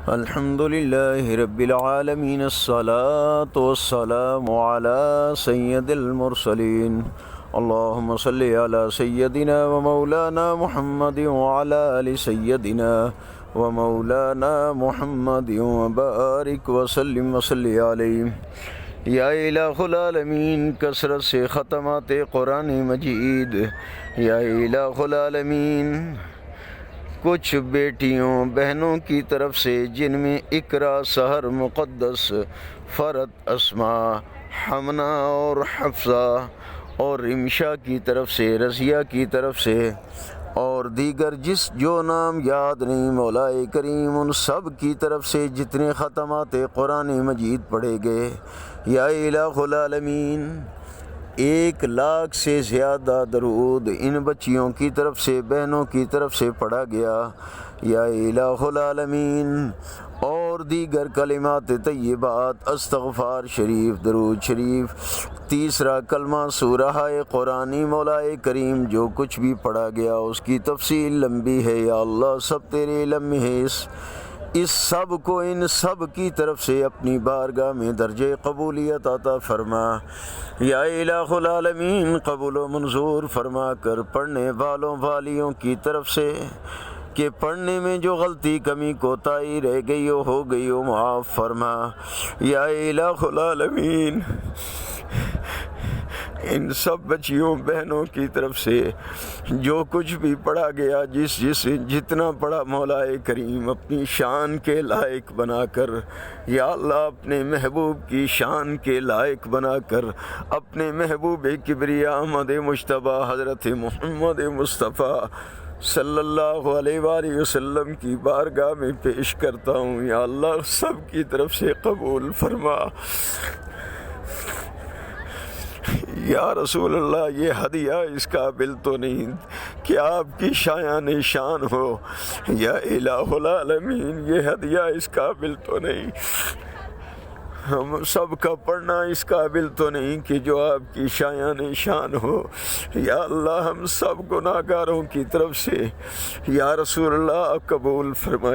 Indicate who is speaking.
Speaker 1: الحمد لله رب العالمين، الصلاة والسلام على سيد المرسلين، اللهم صل على سيدنا ومولانا محمد وعلى آل سيدنا ومولانا محمد وبارك وسلم وصل عليه۔ یا الہ العالمین، کثرت سے ختمات قرآن مجید۔ یا الہ العالمین، کچھ بیٹیوں بہنوں کی طرف سے جن میں اقرا، سحر، مقدس، فرد، اسماء، حمنہ اور حفصہ، اور رمشا کی طرف سے، رضیہ کی طرف سے، اور دیگر جو نام یاد نہیں مولا کریم، ان سب کی طرف سے جتنے ختمات قرآن مجید پڑھے گئے، یا الہ العالمین 1,00,000 سے زیادہ درود ان بچیوں کی طرف سے، بہنوں کی طرف سے پڑھا گیا، یا الہ العالمین۔ اور دیگر کلمات طیبات، استغفار شریف، درود شریف، تیسرا کلمہ سورہ قرآنی مولا کریم، جو کچھ بھی پڑھا گیا اس کی تفصیل لمبی ہے، یا اللہ سب تیرے علم میں ہے۔ اس سب کو ان سب کی طرف سے اپنی بارگاہ میں درجہ قبولیت عطا فرما، یا الہ العالمین۔ قبول و منظور فرما کر پڑھنے والوں والیوں کی طرف سے کہ پڑھنے میں جو غلطی کمی کوتاہی رہ گئی ہو گئی ہو، معاف فرما، یا الہ العالمین۔ ان سب بچیوں بہنوں کی طرف سے جو کچھ بھی پڑھا گیا، جتنا پڑھا مولا کریم اپنی شان کے لائق بنا کر، یا اللہ اپنے محبوب کی شان کے لائق بنا کر، اپنے محبوب کبریا احمد مجتبیٰ حضرت محمد مصطفیٰ صلی اللہ علیہ وآلہ وسلم کی بارگاہ میں پیش کرتا ہوں، یا اللہ سب کی طرف سے قبول فرما۔ یا رسول اللہ، یہ ہدیہ اس قابل تو نہیں کہ آپ کی شایان شان ہو، یا الہ العالمین یہ ہدیہ اس قابل تو نہیں، ہم سب کا پڑھنا اس قابل تو نہیں کہ جو آپ کی شایان شان ہو، یا اللہ ہم سب گناہگاروں کی طرف سے یا رسول اللہ قبول فرمائے۔